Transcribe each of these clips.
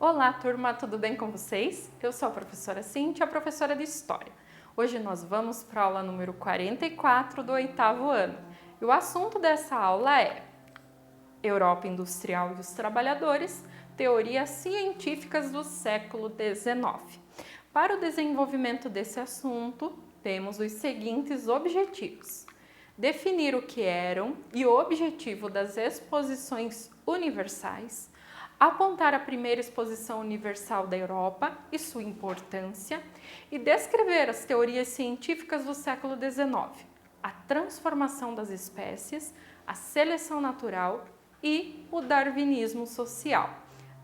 Olá, turma, tudo bem com vocês? Eu sou a professora Cíntia, professora de História. Hoje nós vamos para a aula número 44 do 8º ano. E o assunto dessa aula é Europa Industrial e os Trabalhadores, teorias científicas do século XIX. Para o desenvolvimento desse assunto, temos os seguintes objetivos: definir o que eram e o objetivo das exposições universais, apontar a primeira exposição universal da Europa e sua importância e descrever as teorias científicas do século XIX, a transformação das espécies, a seleção natural e o darwinismo social.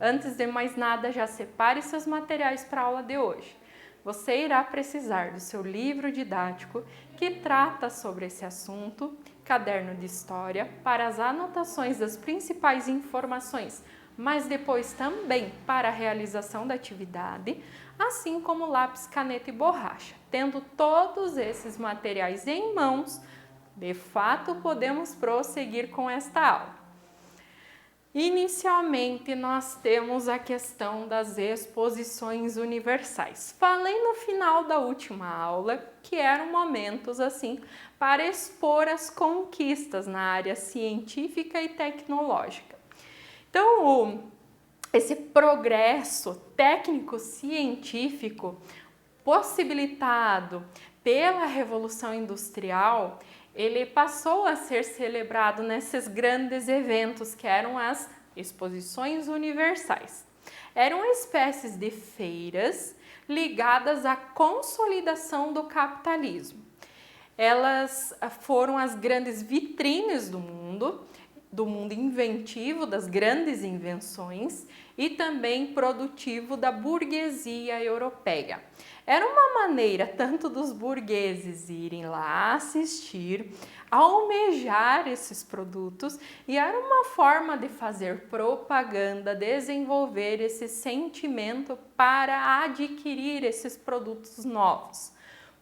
Antes de mais nada, já separe seus materiais para a aula de hoje. Você irá precisar do seu livro didático que trata sobre esse assunto, caderno de história para as anotações das principais informações, mas depois também para a realização da atividade, assim como lápis, caneta e borracha. Tendo todos esses materiais em mãos, de fato podemos prosseguir com esta aula. Inicialmente, nós temos a questão das exposições universais. Falei no final da última aula que eram momentos assim para expor as conquistas na área científica e tecnológica. Então, esse progresso técnico-científico possibilitado pela Revolução Industrial, ele passou a ser celebrado nesses grandes eventos que eram as exposições universais. Eram espécies de feiras ligadas à consolidação do capitalismo. Elas foram as grandes vitrines do mundo inventivo, das grandes invenções e também produtivo da burguesia europeia. Era uma maneira tanto dos burgueses irem lá assistir, almejar esses produtos e era uma forma de fazer propaganda, desenvolver esse sentimento para adquirir esses produtos novos.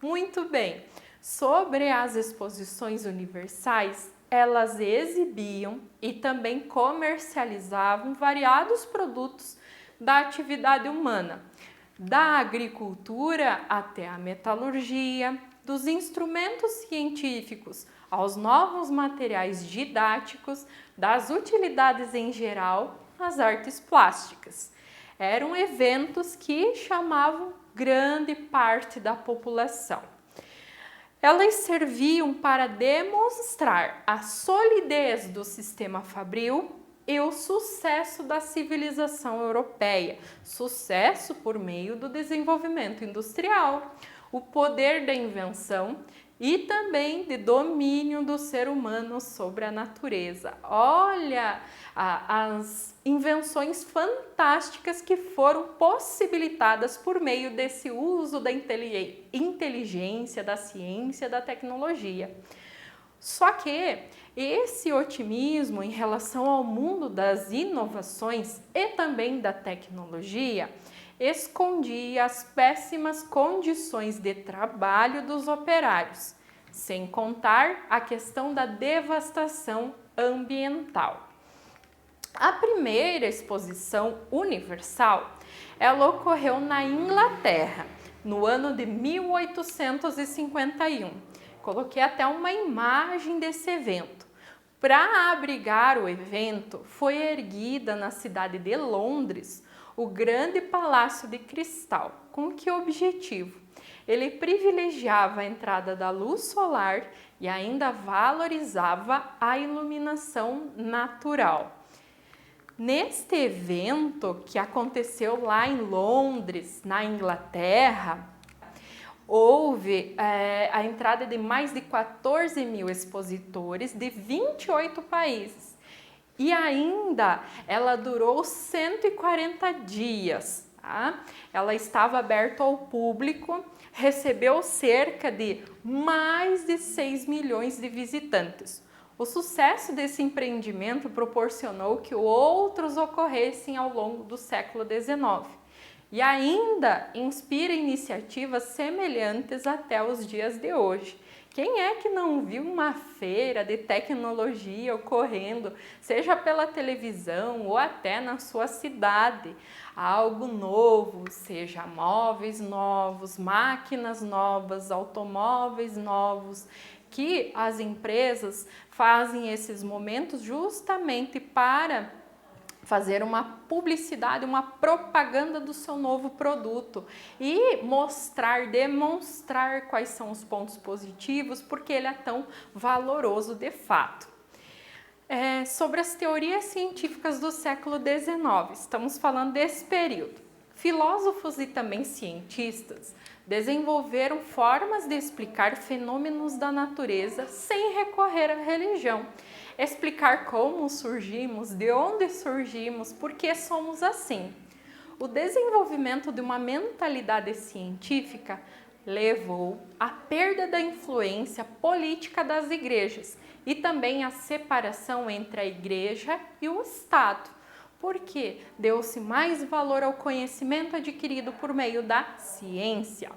Muito bem, sobre as exposições universais, elas exibiam e também comercializavam variados produtos da atividade humana, da agricultura até a metalurgia, dos instrumentos científicos aos novos materiais didáticos, das utilidades em geral às artes plásticas. Eram eventos que chamavam grande parte da população. Elas serviam para demonstrar a solidez do sistema fabril e o sucesso da civilização europeia, sucesso por meio do desenvolvimento industrial, o poder da invenção e também de domínio do ser humano sobre a natureza. Olha as invenções fantásticas que foram possibilitadas por meio desse uso da inteligência, da ciência, da tecnologia. Só que esse otimismo em relação ao mundo das inovações e também da tecnologia escondia as péssimas condições de trabalho dos operários, sem contar a questão da devastação ambiental. A primeira exposição universal, ela ocorreu na Inglaterra, no ano de 1851. Coloquei até uma imagem desse evento. Para abrigar o evento, foi erguida na cidade de Londres o grande Palácio de Cristal. Com que objetivo? Ele privilegiava a entrada da luz solar e ainda valorizava a iluminação natural. Neste evento que aconteceu lá em Londres, na Inglaterra, houve a entrada de mais de 14 mil expositores de 28 países. E ainda ela durou 140 dias. Tá? Ela estava aberta ao público, recebeu cerca de mais de 6 milhões de visitantes. O sucesso desse empreendimento proporcionou que outros ocorressem ao longo do século XIX e ainda inspira iniciativas semelhantes até os dias de hoje. Quem é que não viu uma feira de tecnologia ocorrendo, seja pela televisão ou até na sua cidade? Algo novo, seja móveis novos, máquinas novas, automóveis novos, que as empresas fazem esses momentos justamente para fazer uma publicidade, uma propaganda do seu novo produto e mostrar, demonstrar quais são os pontos positivos, porque ele é tão valoroso de fato. Sobre as teorias científicas do século XIX, estamos falando desse período. Filósofos e também cientistas desenvolveram formas de explicar fenômenos da natureza sem recorrer à religião. Explicar como surgimos, de onde surgimos, por que somos assim. O desenvolvimento de uma mentalidade científica levou à perda da influência política das igrejas e também à separação entre a igreja e o Estado, porque deu-se mais valor ao conhecimento adquirido por meio da ciência.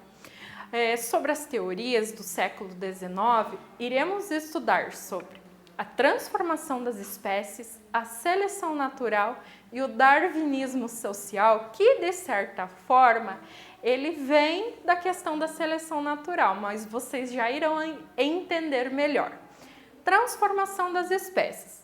Sobre as teorias do século XIX, iremos estudar sobre a transformação das espécies, a seleção natural e o darwinismo social, que de certa forma ele vem da questão da seleção natural, mas vocês já irão entender melhor. Transformação das espécies.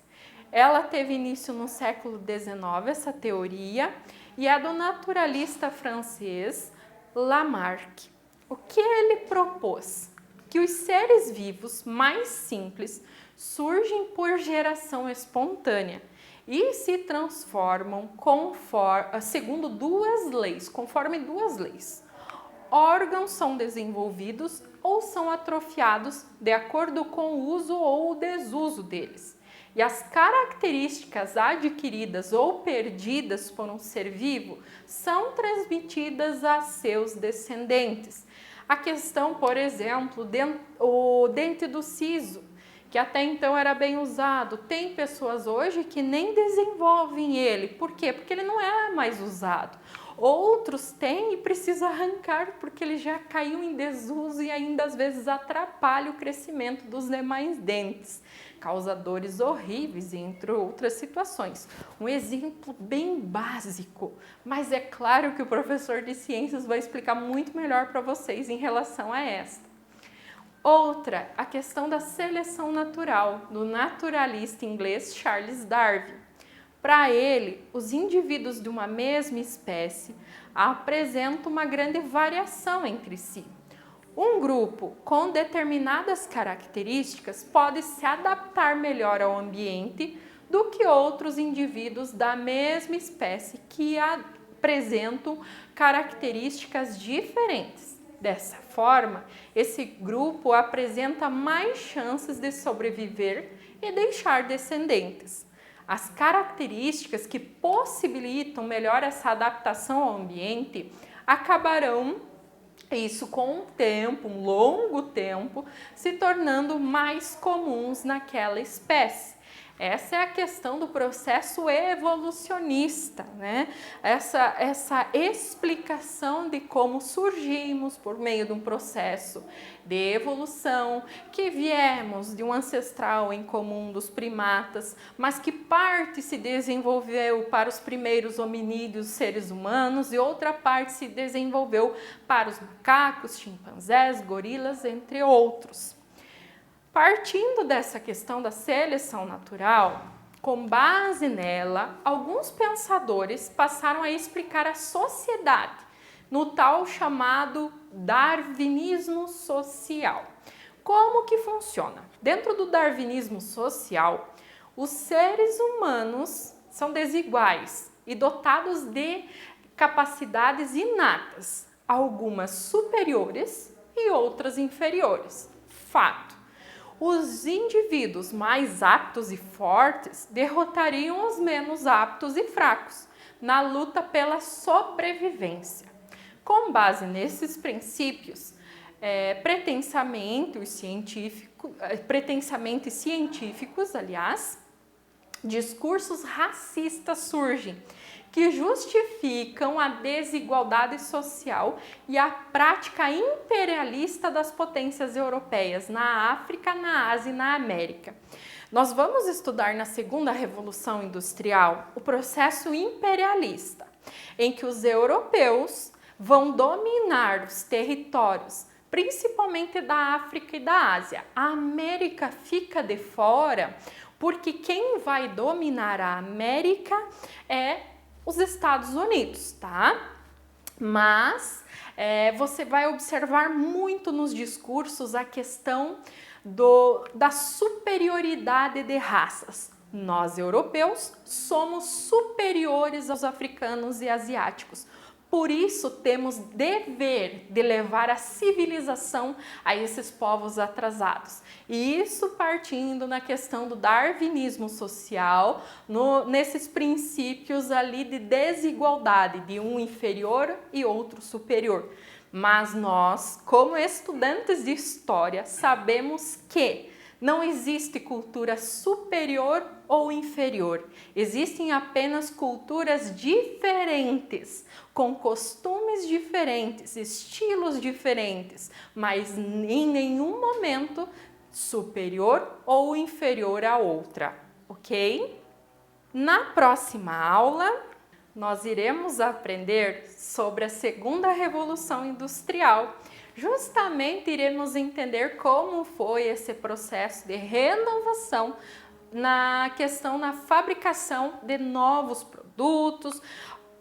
Ela teve início no século XIX, essa teoria, e é do naturalista francês Lamarck. O que ele propôs? Que os seres vivos mais simples surgem por geração espontânea e se transformam segundo conforme duas leis. Órgãos são desenvolvidos ou são atrofiados de acordo com o uso ou o desuso deles. E as características adquiridas ou perdidas por um ser vivo são transmitidas a seus descendentes. A questão, por exemplo, o dente do siso, que até então era bem usado. Tem pessoas hoje que nem desenvolvem ele. Por quê? Porque ele não é mais usado. Outros têm e precisam arrancar porque ele já caiu em desuso e ainda às vezes atrapalha o crescimento dos demais dentes, causa dores horríveis, entre outras situações. Um exemplo bem básico, mas é claro que o professor de ciências vai explicar muito melhor para vocês em relação a esta. Outra, a questão da seleção natural, do naturalista inglês Charles Darwin. Para ele, os indivíduos de uma mesma espécie apresentam uma grande variação entre si. Um grupo com determinadas características pode se adaptar melhor ao ambiente do que outros indivíduos da mesma espécie que apresentam características diferentes. Dessa forma, esse grupo apresenta mais chances de sobreviver e deixar descendentes. As características que possibilitam melhor essa adaptação ao ambiente acabarão, isso com o tempo, um longo tempo, se tornando mais comuns naquela espécie. Essa é a questão do processo evolucionista, né? Essa explicação de como surgimos por meio de um processo de evolução, que viemos de um ancestral em comum dos primatas, mas que parte se desenvolveu para os primeiros hominídeos, seres humanos, e outra parte se desenvolveu para os macacos, chimpanzés, gorilas, entre outros. Partindo dessa questão da seleção natural, com base nela, alguns pensadores passaram a explicar a sociedade no tal chamado darwinismo social. Como que funciona? Dentro do darwinismo social, os seres humanos são desiguais e dotados de capacidades inatas, algumas superiores e outras inferiores. Fato. Os indivíduos mais aptos e fortes derrotariam os menos aptos e fracos na luta pela sobrevivência. Com base nesses princípios, pretensamente científicos, discursos racistas surgem, que justificam a desigualdade social e a prática imperialista das potências europeias na África, na Ásia e na América. Nós vamos estudar na segunda Revolução Industrial o processo imperialista, em que os europeus vão dominar os territórios, principalmente da África e da Ásia. A América fica de fora, porque quem vai dominar a América é os Estados Unidos, tá? Mas você vai observar muito nos discursos a questão da superioridade de raças. Nós, europeus, somos superiores aos africanos e asiáticos. Por isso, temos dever de levar a civilização a esses povos atrasados. E isso partindo na questão do darwinismo social, nesses princípios ali de desigualdade, de um inferior e outro superior. Mas nós, como estudantes de história, sabemos que não existe cultura superior ou inferior. Existem apenas culturas diferentes, com costumes diferentes, estilos diferentes, mas em nenhum momento superior ou inferior à outra, ok? Na próxima aula, nós iremos aprender sobre a segunda Revolução Industrial. Justamente iremos entender como foi esse processo de renovação na fabricação de novos produtos,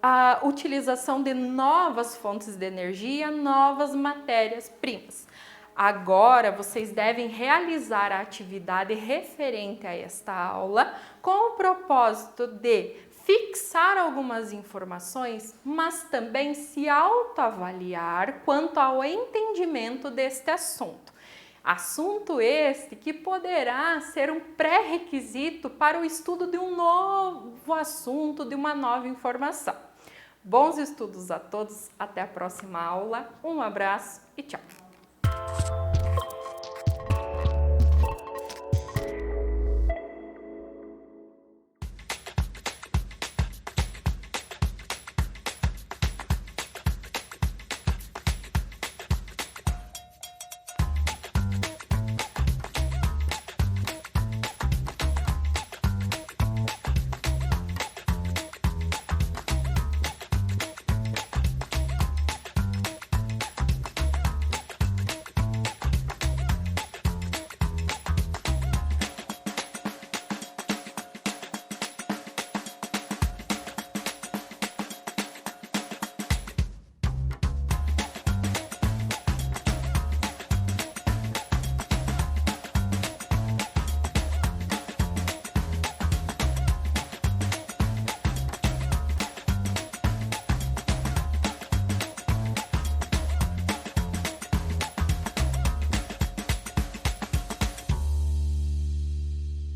a utilização de novas fontes de energia, novas matérias-primas. Agora, vocês devem realizar a atividade referente a esta aula com o propósito de fixar algumas informações, mas também se autoavaliar quanto ao entendimento deste assunto. Assunto este que poderá ser um pré-requisito para o estudo de um novo assunto, de uma nova informação. Bons estudos a todos, até a próxima aula, um abraço e tchau!